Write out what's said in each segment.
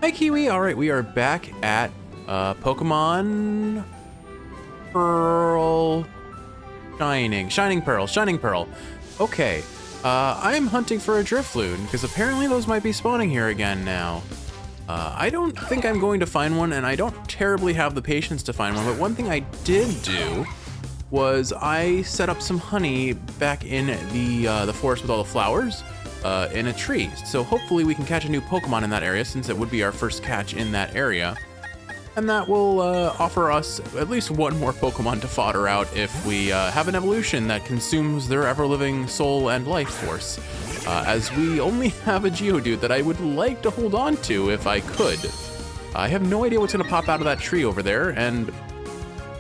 Hi, Kiwi. All right, we are back at Pokemon Pearl Shining Pearl. Okay, I'm hunting for a Drifloon because apparently those might be spawning here again now. I don't think I'm going to find one, and I don't terribly have the patience to find one, but one thing I did do was I set up some honey back in the forest with all the flowers in a tree. So hopefully we can catch a new Pokemon in that area, since it would be our first catch in that area. And that will offer us at least one more Pokemon to fodder out if we have an evolution that consumes their ever-living soul and life force. As we only have a Geodude that I would like to hold on to if I could. I have no idea what's gonna pop out of that tree over there, and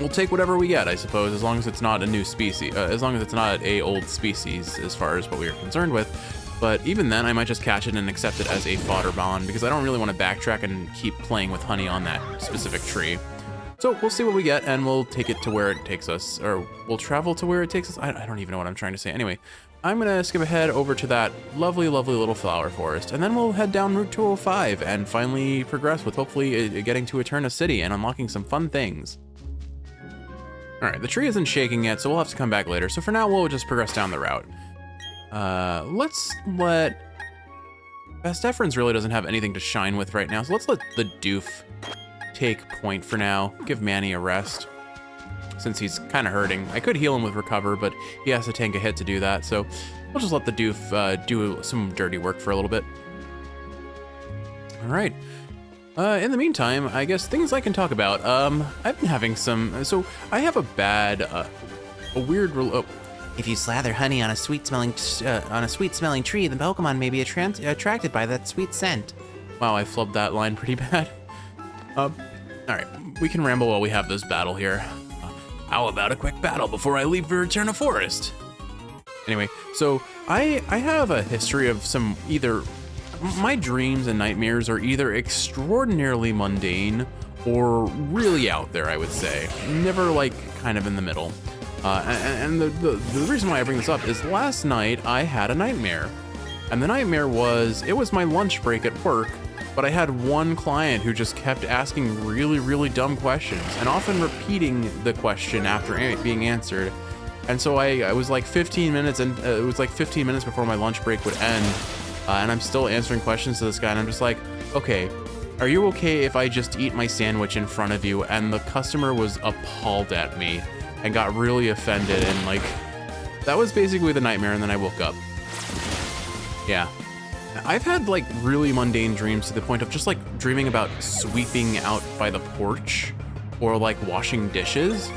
we'll take whatever we get, I suppose, as long as it's not a new species, as long as it's not a old species as far as what we are concerned with. But even then, I might just catch it and accept it as a fodder bond, because I don't really want to backtrack and keep playing with honey on that specific tree. So we'll see what we get, and we'll take it to where it takes us, or we'll travel to where it takes us. I don't even know what I'm trying to say. Anyway, I'm gonna skip ahead over to that lovely, lovely little flower forest, and then we'll head down Route 205 and finally progress with hopefully getting to Eterna City and unlocking some fun things. All right, the tree isn't shaking yet, so we'll have to come back later. So for now, we'll just progress down the route. Let's let... Vastefrons really doesn't have anything to shine with right now, so let's let the Doof take point for now. Give Manny a rest, since he's kind of hurting. I could heal him with Recover, but he has to tank a hit to do that, so we'll just let the Doof do some dirty work for a little bit. All right. In the meantime, I guess things I can talk about. I've been having some... So I have a weird... If you slather honey on a sweet-smelling tree, the Pokemon may be attracted by that sweet scent. Wow, I flubbed that line pretty bad. All right, we can ramble while we have this battle here. How about a quick battle before I leave for Eterna Forest? Anyway, so I have a history of some my dreams and nightmares are either extraordinarily mundane or really out there, I would say. Never like kind of in the middle. And the reason why I bring this up is last night I had a nightmare. And the nightmare was, it was my lunch break at work, but I had one client who just kept asking really, really dumb questions and often repeating the question after being answered. And so I was like 15 minutes, and it was like 15 minutes before my lunch break would end. And I'm still answering questions to this guy, and I'm just like, okay, are you okay if I just eat my sandwich in front of you? And the customer was appalled at me and got really offended, and like, that was basically the nightmare, and then I woke up. Yeah. I've had like really mundane dreams to the point of just like dreaming about sweeping out by the porch or like washing dishes.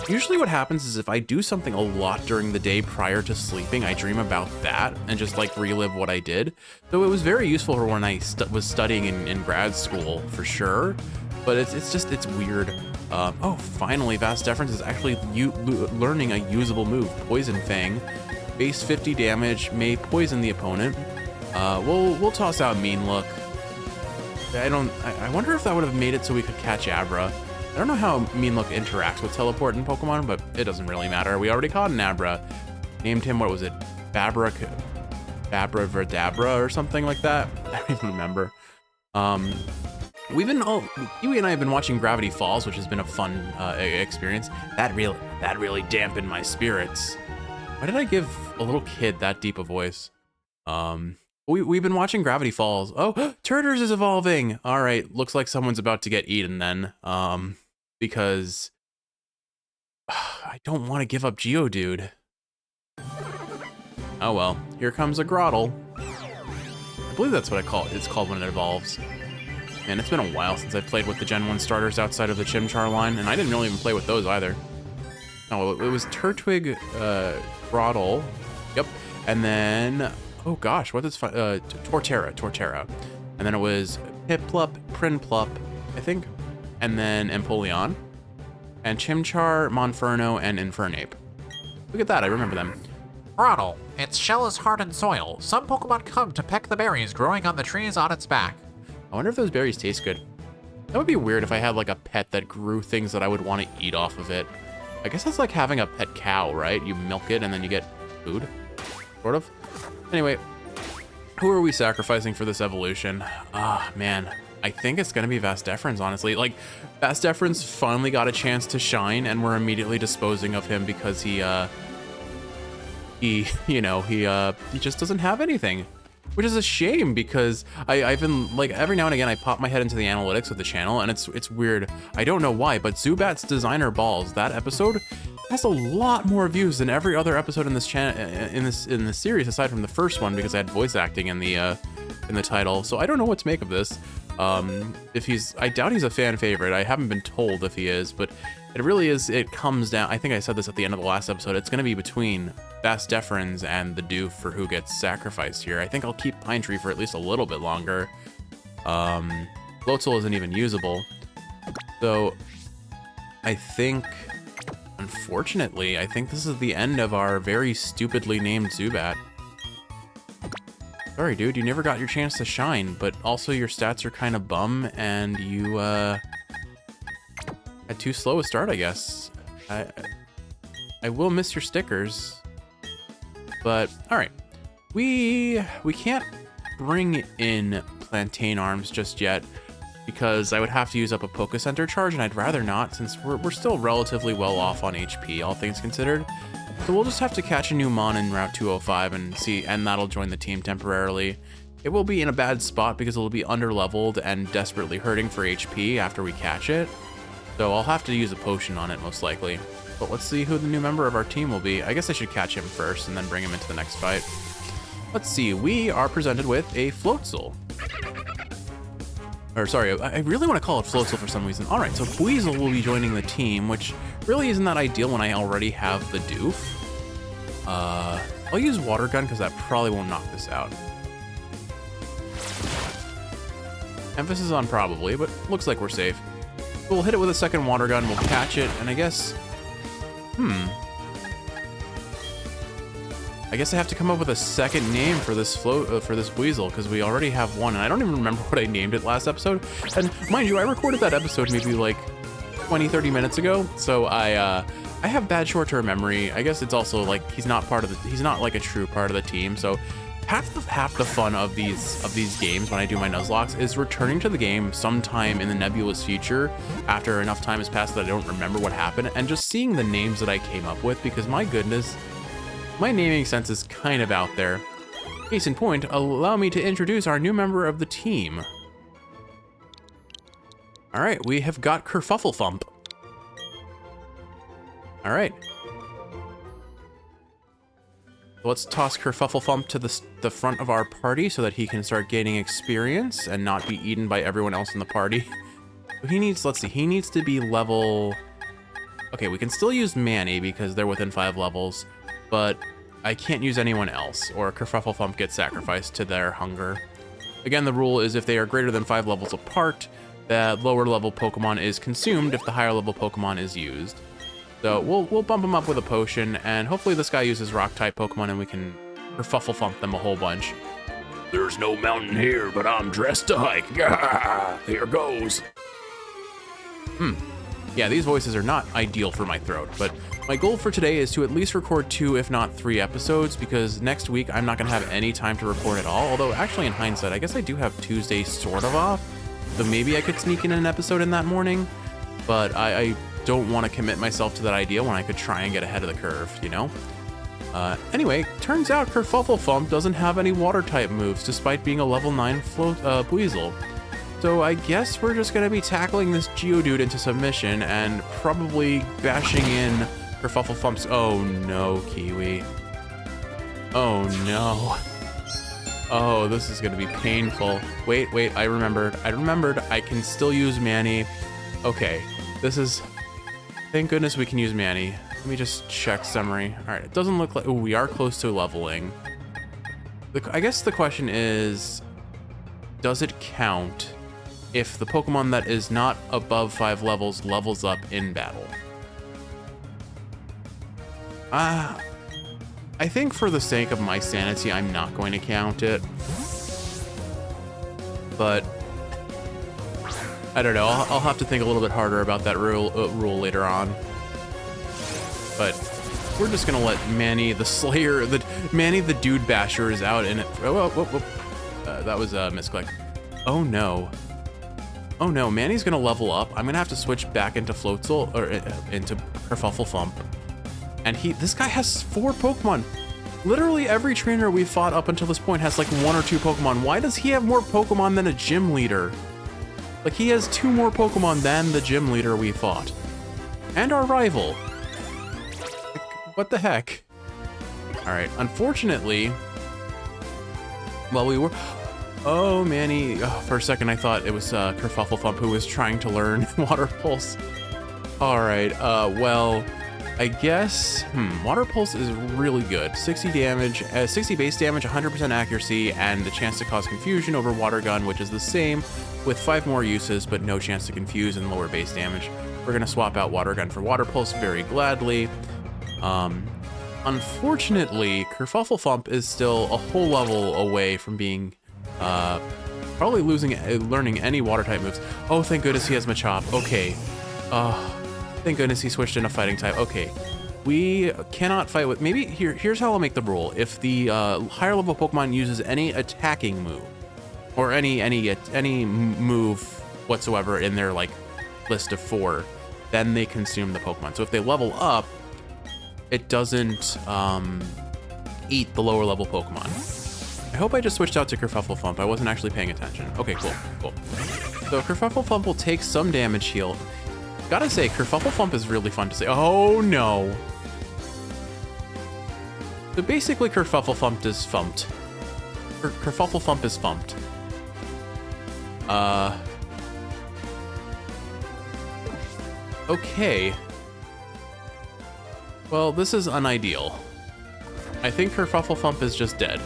Usually what happens is if I do something a lot during the day prior to sleeping, I dream about that and just like relive what I did. So it was very useful for when I was studying in grad school for sure, but it's weird. Oh, finally, Vastefrons is actually learning a usable move, Poison Fang. Base 50 damage, may poison the opponent. We'll toss out Mean Look. I wonder if that would have made it so we could catch Abra. I don't know how Mean Look interacts with teleport in Pokemon, but it doesn't really matter. We already caught an Abra. Named him, what was it? Babra Verdabra or something like that. I don't even remember. Kiwi and I have been watching Gravity Falls, which has been a fun experience. That really dampened my spirits. Why did I give a little kid that deep a voice? We've been watching Gravity Falls. Oh, Turters is evolving. All right, looks like someone's about to get eaten then. Because I don't want to give up Geodude. Oh well, here comes a Grottle. I believe that's what it's called when it evolves. Man, it's been a while since I've played with the Gen 1 starters outside of the Chimchar line, and I didn't really even play with those either. No, it was Turtwig, Grottle, yep, and then, oh gosh, what is, Torterra, and then it was Piplup, Prinplup, I think, and then Empoleon, and Chimchar, Monferno, and Infernape. Look at that, I remember them. Grottle. Its shell is hard in soil. Some Pokemon come to peck the berries growing on the trees on its back. I wonder if those berries taste good. That would be weird if I had like a pet that grew things that I would want to eat off of it. I guess that's like having a pet cow, right? You milk it and then you get food, sort of. Anyway, who are we sacrificing for this evolution? Ah, man. I think it's gonna be Vastefrons, honestly. Like, Vastefrons finally got a chance to shine, and we're immediately disposing of him because he just doesn't have anything. Which is a shame because I've been, like, every now and again I pop my head into the analytics of the channel, and it's weird. I don't know why, but Zubat's Designer Balls, that episode has a lot more views than every other episode in this channel in this series, aside from the first one, because I had voice acting in the title. So I don't know what to make of this. I doubt he's a fan favorite. I haven't been told if he is, but it really is. It comes down. I think I said this at the end of the last episode. It's going to be between Vastefrons and the Doof for who gets sacrificed here. I think I'll keep Pine Tree for at least a little bit longer. Floatzel isn't even usable, so I think, unfortunately, I think this is the end of our very stupidly named Zubat. Sorry, dude, you never got your chance to shine, but also your stats are kind of bum, and you had too slow a start, I guess. I will miss your stickers, but all right. We can't bring in Plantain Arms just yet because I would have to use up a Poké Center charge, and I'd rather not since we're still relatively well off on HP, all things considered. So we'll just have to catch a new Mon in Route 205 and that'll join the team temporarily. It will be in a bad spot because it'll be underleveled and desperately hurting for HP after we catch it. So I'll have to use a potion on it most likely. But let's see who the new member of our team will be. I guess I should catch him first and then bring him into the next fight. Let's see, we are presented with a Floatzel. Or sorry, I really want to call it Floatzel for some reason. All right, so Buizel will be joining the team, which really isn't that ideal when I already have the Doof. I'll use Water Gun because that probably won't knock this out. Emphasis on probably, but looks like we're safe. We'll hit it with a second Water Gun, we'll catch it, and I guess... I guess I have to come up with a second name for this Buizel, because we already have one, and I don't even remember what I named it last episode. And mind you, I recorded that episode maybe like 20-30 minutes ago, so I have bad short-term memory. I guess it's also like he's not like a true part of the team. So half the fun of these games when I do my Nuzlocke is returning to the game sometime in the nebulous future after enough time has passed that I don't remember what happened, and just seeing the names that I came up with, because my goodness, my naming sense is kind of out there. Case in point, allow me to introduce our new member of the team. All right, we have got Kerfuflefump. All right. Let's toss Kerfuflefump to the front of our party so that he can start gaining experience and not be eaten by everyone else in the party. He needs, let's see, he needs to be level... Okay, we can still use Manny because they're within 5 levels, but I can't use anyone else, or Kerfuflefump gets sacrificed to their hunger. Again, the rule is if they are greater than 5 levels apart, that lower level Pokemon is consumed if the higher level Pokemon is used. So we'll bump him up with a potion, and hopefully this guy uses rock-type Pokemon and we can Kerfuflefump them a whole bunch. There's no mountain here, but I'm dressed to hike. Here goes. Yeah, these voices are not ideal for my throat, but my goal for today is to at least record 2, if not 3 episodes, because next week I'm not gonna have any time to record at all. Although actually in hindsight, I guess I do have Tuesday sort of off, so maybe I could sneak in an episode in that morning, but I don't want to commit myself to that idea when I could try and get ahead of the curve, you know? Anyway, turns out Kerfuflefump doesn't have any water-type moves, despite being a level 9 Buizel. So I guess we're just gonna be tackling this Geodude into submission and probably bashing in Kerfuflefump's... Oh no, Kiwi. Oh no. Oh, this is gonna be painful. Wait, I remembered. I can still use Manny. Okay, this is... Thank goodness we can use Manny. Let me just check summary. All right, it doesn't look like... Oh, we are close to leveling. I guess the question is, does it count if the Pokemon that is not above 5 levels levels up in battle? I think for the sake of my sanity, I'm not going to count it. But I don't know. I'll have to think a little bit harder about that rule later on. But we're just gonna let Manny the Slayer, Manny the Dude Basher is out in it. That was a misclick. Oh no. Oh no, Manny's gonna level up. I'm gonna have to switch back into Floatzel, or into Kerfufflefump. And this guy has 4 Pokemon. Literally every trainer we've fought up until this point has like 1 or 2 Pokemon. Why does he have more Pokemon than a gym leader? Like, he has 2 more Pokemon than the gym leader we fought. And our rival. Like, what the heck? Alright, unfortunately, well, we were... Oh, Manny. Oh, for a second, I thought it was Kerfufflefump who was trying to learn Water Pulse. Alright, well, I guess... Water Pulse is really good. 60 damage, 60 base damage, 100% accuracy, and the chance to cause confusion over Water Gun, which is the same, with 5 more uses, but no chance to confuse and lower base damage. We're gonna swap out Water Gun for Water Pulse very gladly. Unfortunately, Kerfufflefump is still a whole level away from being, probably learning any water-type moves. Oh, thank goodness he has Machop. Okay. Thank goodness he switched into fighting type. Okay. We cannot fight with... Maybe here's how I'll make the rule. If the higher level Pokemon uses any attacking move, or any move whatsoever in their like list of 4, then they consume the Pokemon. So if they level up, it doesn't eat the lower level Pokemon. I hope I just switched out to Kerfufflefump. I wasn't actually paying attention. Okay, cool. So Kerfufflefump will take some damage heal. Gotta say, Kerfufflefump is really fun to say. Oh no. So basically Kerfufflefump is fumped. Kerfufflefump is fumped. Okay. Well, this is unideal. I think Kerfufflefump is just dead.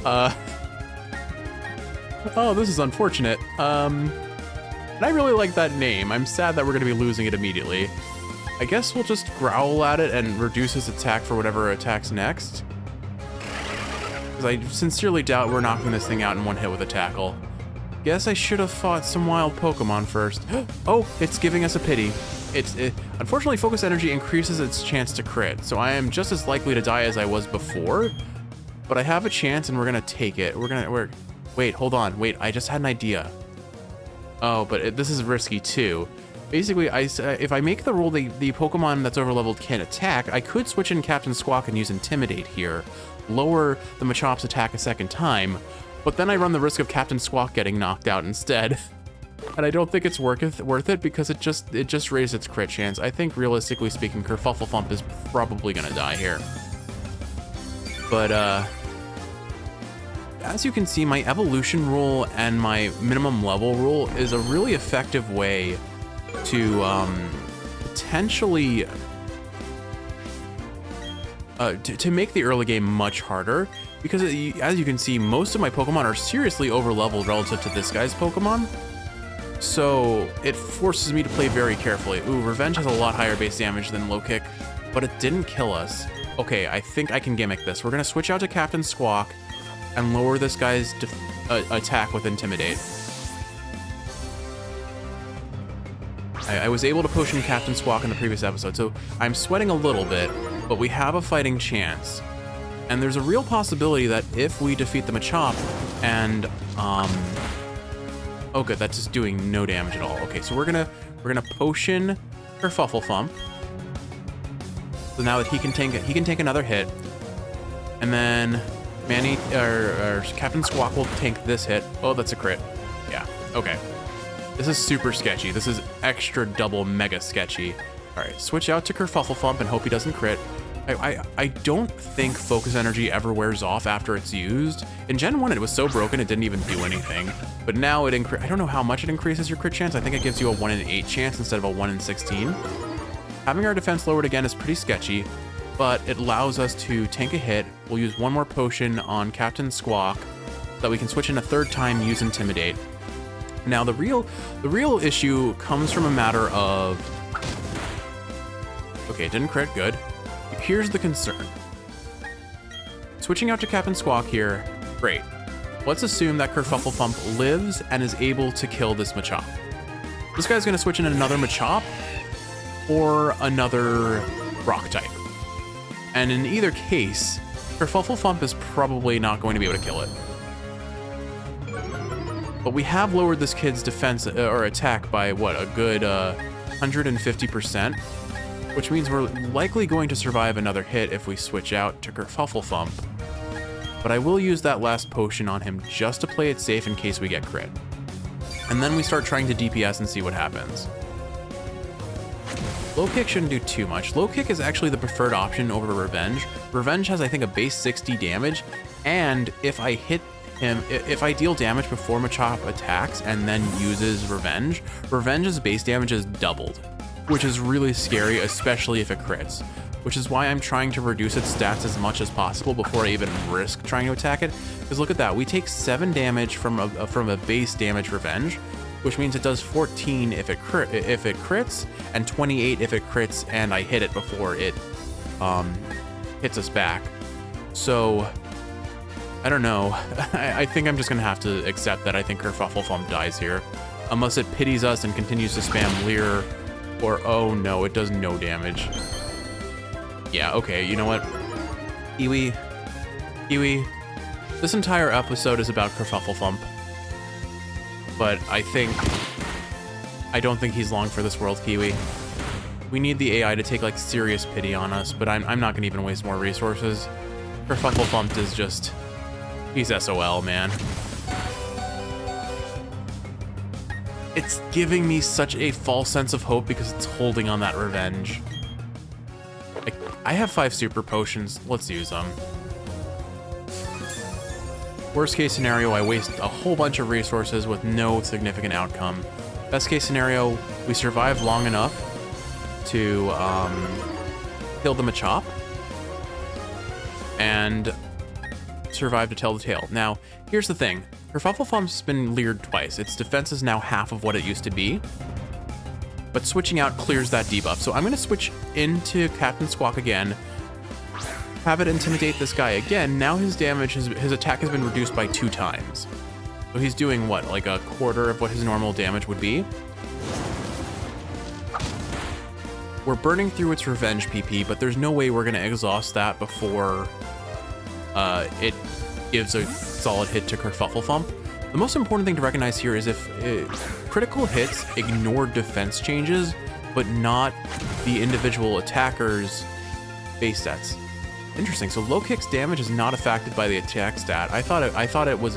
Oh, this is unfortunate. And I really like that name. I'm sad that we're gonna be losing it immediately. I guess we'll just growl at it and reduce his attack for whatever attacks next. Because I sincerely doubt we're knocking this thing out in one hit with a tackle. Guess I should have fought some wild Pokemon first. Oh, it's giving us a pity. Unfortunately, Focus Energy increases its chance to crit, so I am just as likely to die as I was before. But I have a chance, and we're gonna take it. Wait, hold on. Wait, I just had an idea. Oh, but this is risky too. Basically, if I make the rule the Pokemon that's overleveled can't attack, I could switch in Captain Squawk and use Intimidate here, lower the Machop's attack a second time, but then I run the risk of Captain Squawk getting knocked out instead. And I don't think it's worth it because it just raised its crit chance. I think realistically speaking, Kerfufflefump is probably gonna die here. But as you can see, my evolution rule and my minimum level rule is a really effective way to potentially to make the early game much harder, because as you can see, most of my Pokemon are seriously overleveled relative to this guy's Pokemon. So it forces me to play very carefully. Ooh, Revenge has a lot higher base damage than Low Kick, but it didn't kill us. Okay, I think I can gimmick this. We're gonna switch out to Captain Squawk and lower this guy's attack with Intimidate. I was able to potion Captain Squawk in the previous episode, so I'm sweating a little bit, but we have a fighting chance. And there's a real possibility that if we defeat the Machop and, oh good, that's just doing no damage at all. Okay, so we're gonna potion Kerfufflefump. So now that he can take another hit. And then Manny, or Captain Squawk will tank this hit. Oh, that's a crit. Yeah, okay. This is super sketchy. This is extra double mega sketchy. All right, switch out to Kerfufflefump and hope he doesn't crit. I don't think Focus Energy ever wears off after it's used. In Gen 1, it was so broken it didn't even do anything. But now I don't know how much it increases your crit chance. I think it gives you a 1 in 8 chance instead of a 1 in 16. Having our defense lowered again is pretty sketchy, but it allows us to tank a hit. We'll use one more potion on Captain Squawk so that we can switch in a third time, use Intimidate. Now the real issue comes from a matter of... Okay, didn't crit, good. Here's the concern. Switching out to Captain Squawk here, great. Let's assume that Kerfufflefump lives and is able to kill this Machop. This guy's gonna switch in another Machop or another rock type. And in either case, Kerfufflefump is probably not going to be able to kill it. But we have lowered this kid's defense or attack by what, a good 150%, which means we're likely going to survive another hit if we switch out to Kerfuflefump. But I will use that last potion on him just to play it safe in case we get crit. And then we start trying to DPS and see what happens. Low kick shouldn't do too much. Low kick is actually the preferred option over revenge. Revenge has, I think, a base 60 damage, and if I hit him, if I deal damage before Machop attacks and then uses revenge, revenge's base damage is doubled, which is really scary, especially if it crits. Which is why I'm trying to reduce its stats as much as possible before I even risk trying to attack it. Because look at that, we take 7 damage from a base damage revenge, which means it does 14 if it crits, and 28 if it crits and I hit it before it hits us back. So I don't know. I think I'm just gonna have to accept that I think Kerfuflefump dies here, unless it pities us and continues to spam Leer, or oh no, it does no damage. Yeah, okay, you know what? Kiwi, this entire episode is about Kerfuflefump. But I don't think he's long for this world, Kiwi. We need the AI to take like serious pity on us, but I'm not gonna even waste more resources. Kerfuflefump is just, he's SOL, man. It's giving me such a false sense of hope because it's holding on that revenge. I have 5 super potions, let's use them. Worst case scenario, I waste a whole bunch of resources with no significant outcome. Best case scenario, we survive long enough to kill the Machop and survive to tell the tale. Now, here's the thing. Kerfufflefump's been leered twice. Its defense is now half of what it used to be, but switching out clears that debuff. So I'm gonna switch into Captain Squawk again, have it intimidate this guy again. Now his damage, his attack has been reduced by 2 times. So he's doing what, like a quarter of what his normal damage would be? We're burning through its revenge PP, but there's no way we're gonna exhaust that before it gives a solid hit to Kerfuflefump. The most important thing to recognize here is if critical hits ignore defense changes, but not the individual attacker's base stats. Interesting. So low kick's damage is not affected by the attack stat. I thought it was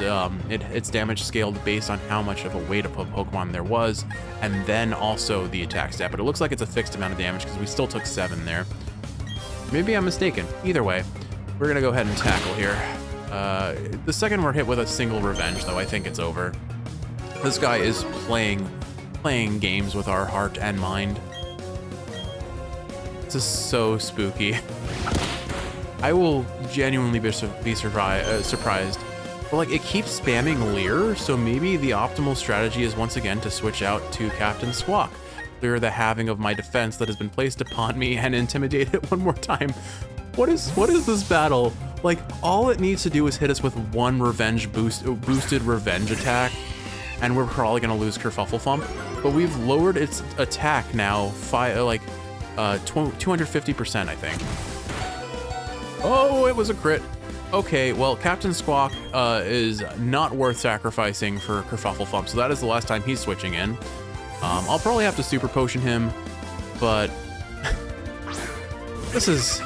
its damage scaled based on how much of a weight of a Pokemon there was, and then also the attack stat. But it looks like it's a fixed amount of damage because we still took 7 there. Maybe I'm mistaken. Either way, we're gonna go ahead and tackle here. The second we're hit with a single revenge, though, I think it's over. This guy is playing games with our heart and mind. This is so spooky. I will genuinely be surprised. But like, it keeps spamming Leer, so maybe the optimal strategy is once again to switch out to Captain Squawk. Clear the halving of my defense that has been placed upon me and intimidate it one more time. What is this battle? Like, all it needs to do is hit us with 1 boosted revenge attack, and we're probably gonna lose Kerfuflefump. But we've lowered its attack now 250%, I think. Oh, it was a crit. Okay, well, Captain Squawk is not worth sacrificing for Kerfuflefump, so that is the last time he's switching in. I'll probably have to super potion him, but this is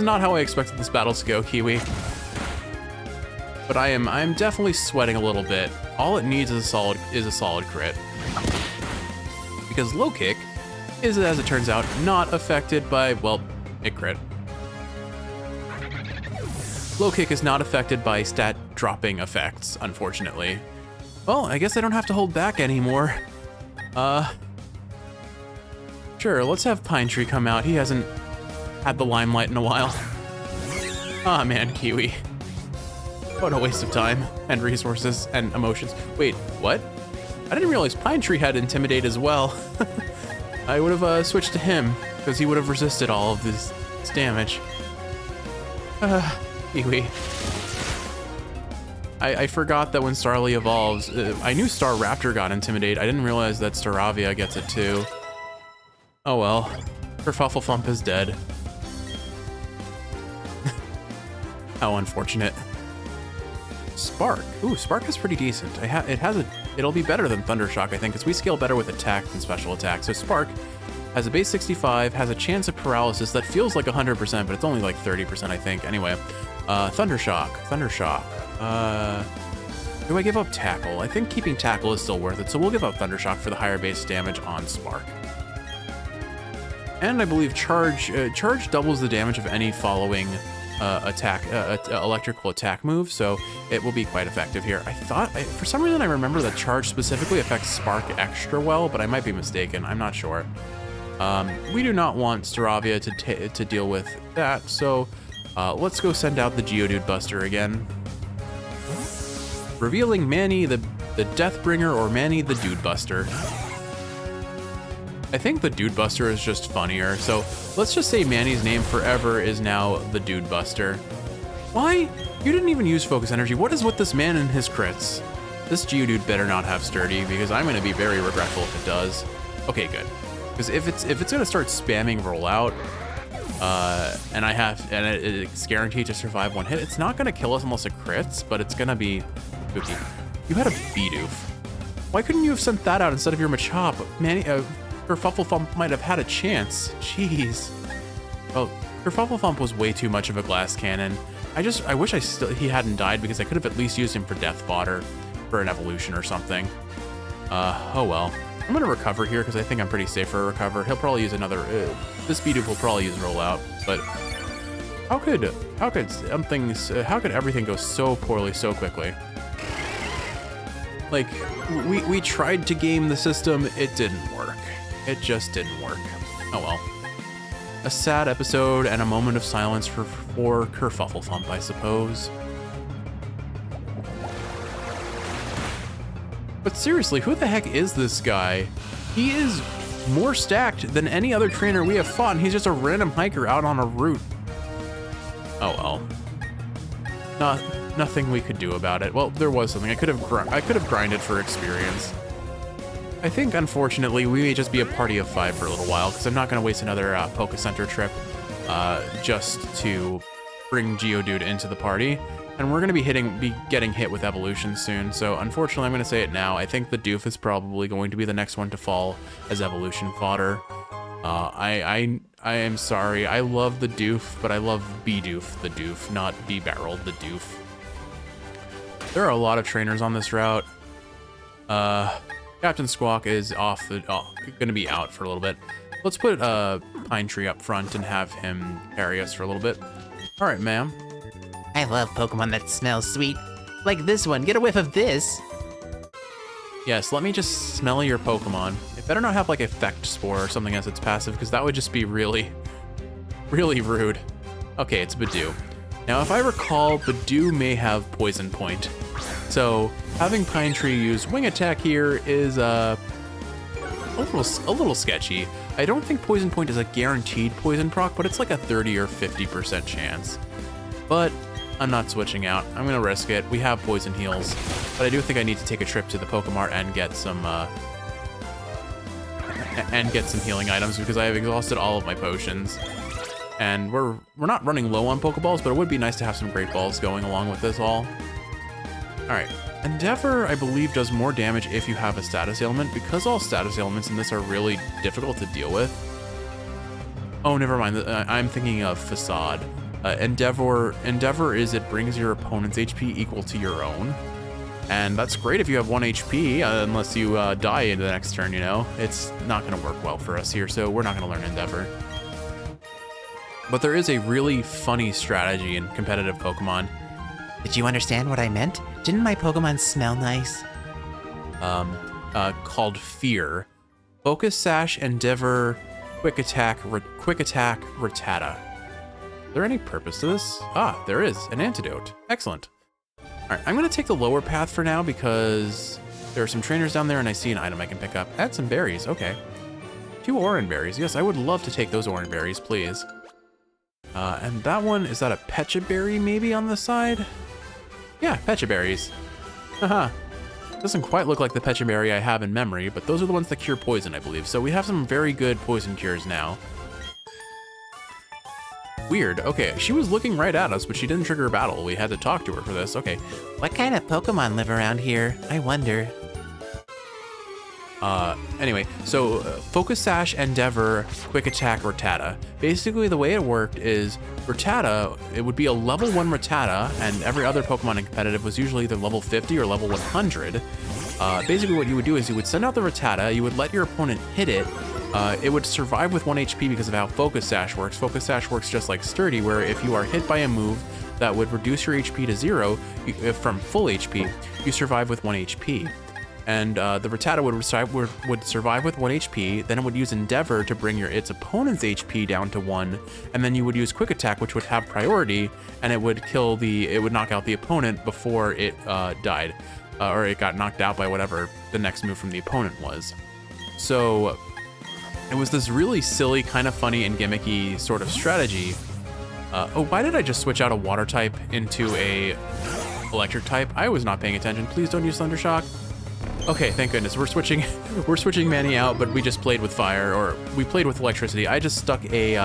not how I expected this battle to go, Kiwi. But I'm definitely sweating a little bit. All it needs is a solid crit. Because low kick is, as it turns out, not affected by, well, it crit. Low kick is not affected by stat dropping effects, unfortunately. Well, I guess I don't have to hold back anymore. Sure, let's have Pine Tree come out. He hasn't had the limelight in a while. Ah, man, Kiwi. What a waste of time and resources and emotions. Wait, what? I didn't realize Pine Tree had Intimidate as well. I would have switched to him because he would have resisted all of this damage. Kiwi. I forgot that when Starly evolves, I knew Staraptor got Intimidate. I didn't realize that Staravia gets it too. Oh well, Kerfuflefump is dead. How unfortunate. Spark. Ooh, Spark is pretty decent. It'll be better than Thundershock, I think, because we scale better with attack than special attack. So Spark has a base 65, has a chance of paralysis that feels like 100%, but it's only like 30%, I think. Anyway, Thundershock. Do I give up Tackle? I think keeping Tackle is still worth it, so we'll give up Thundershock for the higher base damage on Spark. And I believe Charge doubles the damage of any following electrical attack move, so it will be quite effective here. For some reason I remember that Charge specifically affects Spark extra well, but I might be mistaken. I'm not sure. We do not want Staravia to deal with that, so let's go send out the Geodude Buster again. Revealing Manny the Deathbringer or Manny the Dude Buster. I think the Dude Buster is just funnier, so let's just say Manny's name forever is now the Dude Buster. Why? You didn't even use Focus Energy. What is with this man and his crits? This Geodude better not have Sturdy, because I'm going to be very regretful if it does. Okay, good. Because if it's going to start spamming Rollout, and it's guaranteed to survive one hit, it's not going to kill us unless it crits, but it's going to be spooky. You had a Bidoof. Why couldn't you have sent that out instead of your Machop? Manny, Kerfuflefump might have had a chance. Jeez. Well, Kerfuflefump was way too much of a glass cannon. I wish he hadn't died, because I could have at least used him for Death Fodder for an evolution or something. Oh well. I'm gonna recover here because I think I'm pretty safe for a recover. He'll probably use another. This Bidoof will probably use Rollout, but how could everything go so poorly so quickly? Like we tried to game the system, it didn't work. It just didn't work. Oh well. A sad episode and a moment of silence for Kerfufflefump, I suppose. But seriously, who the heck is this guy? He is more stacked than any other trainer we have fought, and he's just a random hiker out on a route. Oh well. Nothing we could do about it. Well, there was something. I could have grinded for experience. I think, unfortunately, we may just be a party of 5 for a little while, because I'm not going to waste another Poke Center trip just to bring Geodude into the party. And we're going to be getting hit with evolution soon, so unfortunately I'm going to say it now. I think the Doof is probably going to be the next one to fall as evolution fodder. I am sorry. I love the Doof, but I love Bidoof the Doof, not B-Barrel the Doof. There are a lot of trainers on this route. Captain Squawk is going to be out for a little bit. Let's put Pine Tree up front and have him carry us for a little bit. All right, ma'am. I love Pokemon that smell sweet. Like this one, get a whiff of this. Yes, let me just smell your Pokemon. It better not have like Effect Spore or something as its passive, because that would just be really, really rude. Okay, it's Badoo. Now, if I recall, Badoo may have Poison Point. So having Pine Tree use Wing Attack here is a little sketchy. I don't think Poison Point is a guaranteed poison proc, but it's like a 30 or 50% chance. But I'm not switching out. I'm gonna risk it. We have poison heals, but I do think I need to take a trip to the Pokemart and get some healing items, because I have exhausted all of my potions. And we're not running low on Pokeballs, but it would be nice to have some Great Balls going along with this all. All right, Endeavor, I believe, does more damage if you have a status ailment, because all status ailments in this are really difficult to deal with. Oh, never mind. I'm thinking of Facade. Endeavor is it brings your opponent's HP equal to your own. And that's great if you have 1 HP, unless you die in the next turn, you know? It's not gonna work well for us here, so we're not gonna learn Endeavor. But there is a really funny strategy in competitive Pokemon. Did you understand what I meant? Didn't my Pokemon smell nice? Called Fear. Focus Sash, Endeavor, Quick Attack, Rattata. Is there any purpose to this? Ah, there is. An antidote. Excellent. All right, I'm gonna take the lower path for now because there are some trainers down there and I see an item I can pick up. Add some berries, okay. 2 orange berries. Yes, I would love to take those orange berries, please. And that one, is that a Pecha Berry maybe on the side? Yeah, Pecha Berries. Haha. Doesn't quite look like the Pecha Berry I have in memory, but those are the ones that cure poison, I believe. So we have some very good poison cures now. Weird. Okay, she was looking right at us, but she didn't trigger a battle. We had to talk to her for this. Okay. What kind of Pokemon live around here? I wonder. Anyway, so Focus Sash, Endeavor, Quick Attack, Rattata. Basically, the way it worked is Rattata, it would be a level 1 Rattata, and every other Pokemon in competitive was usually either level 50 or level 100. Basically, what you would do is you would send out the Rattata, you would let your opponent hit it. It would survive with 1 HP because of how Focus Sash works. Focus Sash works just like Sturdy, where if you are hit by a move that would reduce your HP to 0 from full HP, you survive with 1 HP. And the Rattata would survive with 1 HP, then it would use Endeavor to bring its opponent's HP down to 1, and then you would use Quick Attack, which would have priority, and it would knock out the opponent before it died, or it got knocked out by whatever the next move from the opponent was. So it was this really silly, kind of funny and gimmicky sort of strategy. Oh, why did I just switch out a water type into a electric type? I was not paying attention. Please don't use Thunder Shock. Okay, thank goodness. We're switching Manny out, but we just played with fire, or we played with electricity. I just stuck a,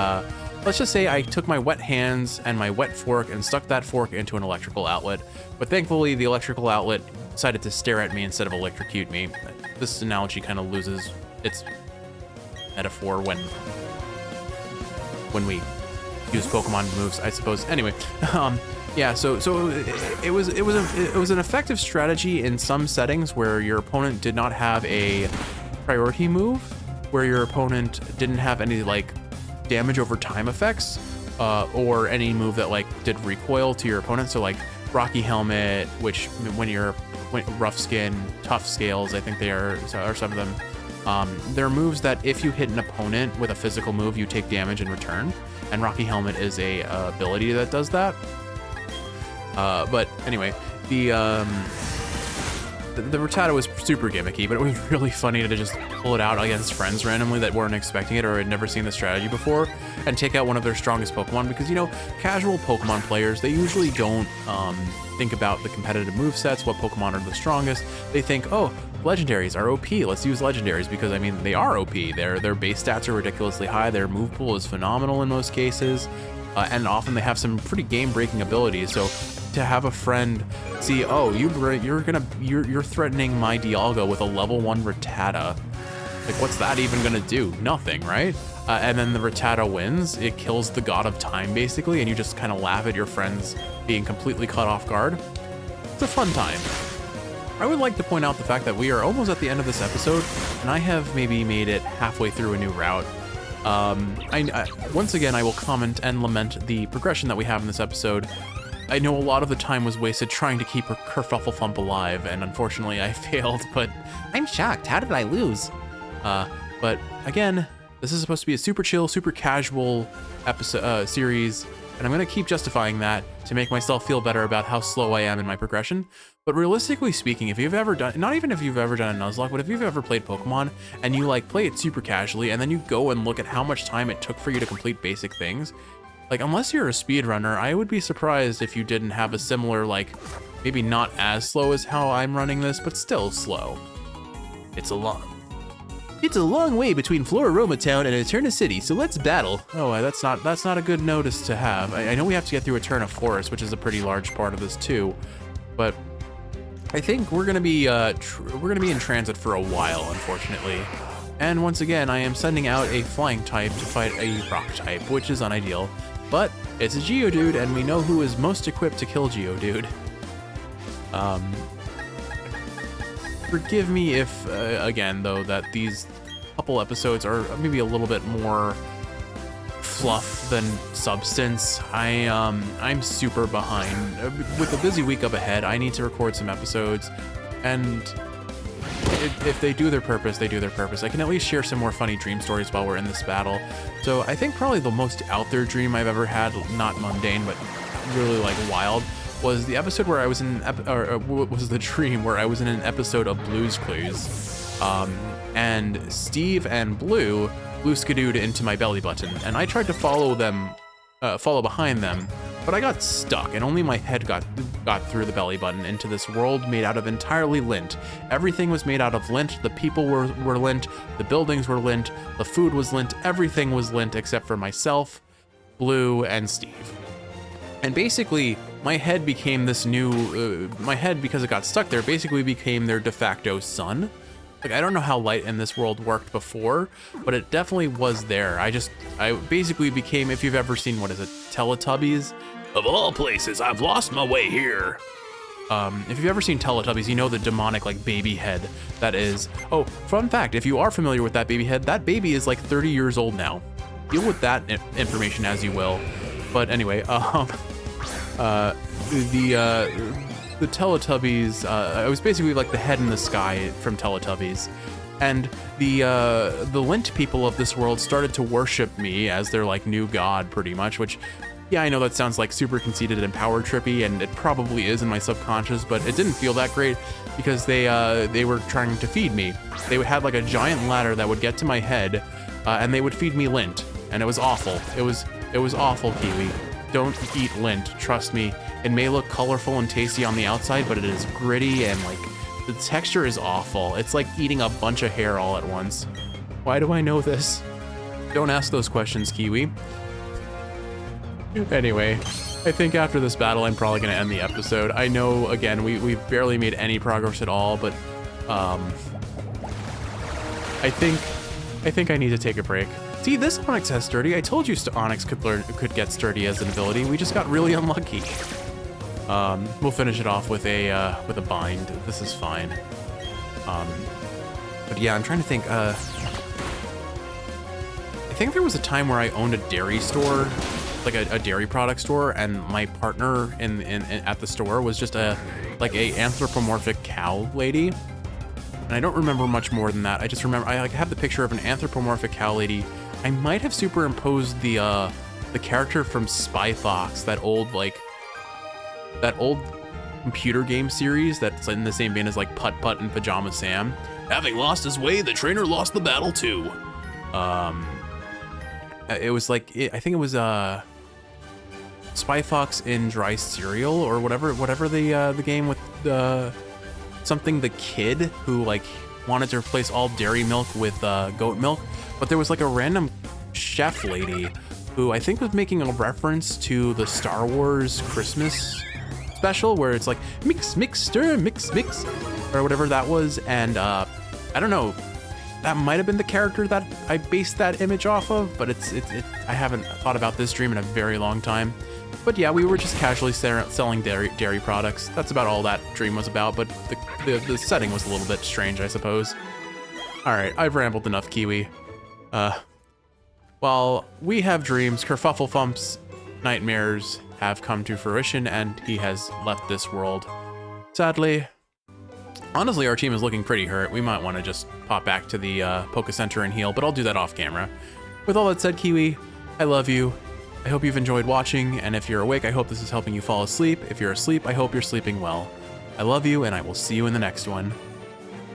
let's just say I took my wet hands and my wet fork and stuck that fork into an electrical outlet. But thankfully, the electrical outlet decided to stare at me instead of electrocute me. This analogy kind of loses its metaphor when we use Pokemon moves, I suppose. Anyway, yeah, so it was an effective strategy in some settings where your opponent did not have a priority move, where your opponent didn't have any like damage over time effects, or any move that like did recoil to your opponent. So like Rocky Helmet, which when Rough Skin, Tough Scales, I think they are some of them. They're moves that if you hit an opponent with a physical move, you take damage in return, and Rocky Helmet is a ability that does that. But anyway, the Rattata was super gimmicky, but it was really funny to just pull it out against friends randomly that weren't expecting it or had never seen the strategy before, and take out one of their strongest Pokemon, because, you know, casual Pokemon players, they usually don't think about the competitive movesets, what Pokemon are the strongest. They think, oh, legendaries are OP, let's use legendaries, because I mean, they are OP. Their base stats are ridiculously high, their move pool is phenomenal in most cases, and often they have some pretty game-breaking abilities. So to have a friend see, oh, you're threatening my Dialga with a level 1 Rattata, like what's that even gonna do? Nothing, right? And then the Rattata wins, it kills the god of time basically, and you just kind of laugh at your friends being completely caught off guard. It's a fun time. I would like to point out the fact that we are almost at the end of this episode, and I have maybe made it halfway through a new route. Once again, I will comment and lament the progression that we have in this episode. I know a lot of the time was wasted trying to keep Kerfuflefump alive, and unfortunately I failed, but I'm shocked. How did I lose? but again, this is supposed to be a super chill, super casual episode series, and I'm gonna keep justifying that to make myself feel better about how slow I am in my progression. But realistically speaking, if you've ever done, not even if you've ever done a Nuzlocke, but if you've ever played Pokemon and you like play it super casually, and then you go and look at how much time it took for you to complete basic things, like, unless you're a speedrunner, I would be surprised if you didn't have a similar, like, maybe not as slow as how I'm running this, but still slow. It's a long way between Floraroma Town and Eterna City, so let's battle. Oh, that's not a good notice to have. I know we have to get through Eterna Forest, which is a pretty large part of this too, but I think we're gonna be in transit for a while, unfortunately. And once again, I am sending out a flying type to fight a rock type, which is unideal. But it's a Geodude, and we know who is most equipped to kill Geodude. Forgive me if, again, though, that these couple episodes are maybe a little bit more fluff than substance. I'm super behind. With a busy week up ahead, I need to record some episodes, and if they do their purpose, they do their purpose. I can at least share some more funny dream stories while we're in this battle. So I think probably the most out there dream I've ever had, not mundane, but really like wild, was the episode where I was in, was the dream where I was in an episode of Blue's Clues. And Steve and Blue skidooed into my belly button, and I tried to follow behind them, but I got stuck, and only my head got through the belly button into this world made out of entirely lint. Everything was made out of lint. The people were lint. The buildings were lint. The food was lint. Everything was lint except for myself. Blue, and Steve. And basically, my head became this new, my head, because it got stuck there, basically became their de facto son. Like, I don't know how light in this world worked before, but it definitely was there. I basically became, if you've ever seen, what is it, Teletubbies? Of all places, I've lost my way here. If you've ever seen Teletubbies, you know the demonic, like, baby head that is. Oh, fun fact, if you are familiar with that baby head, that baby is like 30 years old now. Deal with that information as you will. But anyway, the Teletubbies, I was basically like the head in the sky from Teletubbies. And the Lint people of this world started to worship me as their like new god, pretty much, which, yeah, I know that sounds like super conceited and power trippy, and it probably is in my subconscious, but it didn't feel that great because they were trying to feed me. They had like a giant ladder that would get to my head, and they would feed me lint, and it was awful. It was awful, Kiwi. Don't eat lint, trust me. It may look colorful and tasty on the outside, but it is gritty and like the texture is awful. It's like eating a bunch of hair all at once. Why do I know this? Don't ask those questions, Kiwi. Anyway, I think after this battle, I'm probably gonna end the episode. I know, again, we've barely made any progress at all, but I think I need to take a break. See, this Onyx has sturdy. I told you Onyx could get sturdy as an ability. We just got really unlucky. We'll finish it off with a bind. This is fine. But yeah, I'm trying to think. I think there was a time where I owned a dairy store, like a dairy product store, and my partner in at the store was just a anthropomorphic cow lady. And I don't remember much more than that. I just remember I have the picture of an anthropomorphic cow lady. I might have superimposed the character from Spy Fox, that old computer game series that's in the same vein as like Putt Putt and Pajama Sam. Having lost his way, the trainer lost the battle too. It was like I think it was Spy Fox in Dry Cereal or whatever the game with something the kid who like wanted to replace all dairy milk with goat milk. But there was like a random chef lady who I think was making a reference to the Star Wars Christmas special where it's like mix, mix, stir, mix, mix, or whatever that was. And I don't know, that might have been the character that I based that image off of, but I haven't thought about this dream in a very long time. But yeah, we were just casually selling dairy products. That's about all that dream was about, but the setting was a little bit strange, I suppose. All right, I've rambled enough, Kiwi. While we have dreams, Kerfufflefump's nightmares have come to fruition, and he has left this world. Sadly, honestly, our team is looking pretty hurt. We might want to just pop back to the Poké Center and heal, but I'll do that off camera. With all that said, Kiwi, I love you. I hope you've enjoyed watching, and if you're awake, I hope this is helping you fall asleep. If you're asleep, I hope you're sleeping well. I love you, and I will see you in the next one.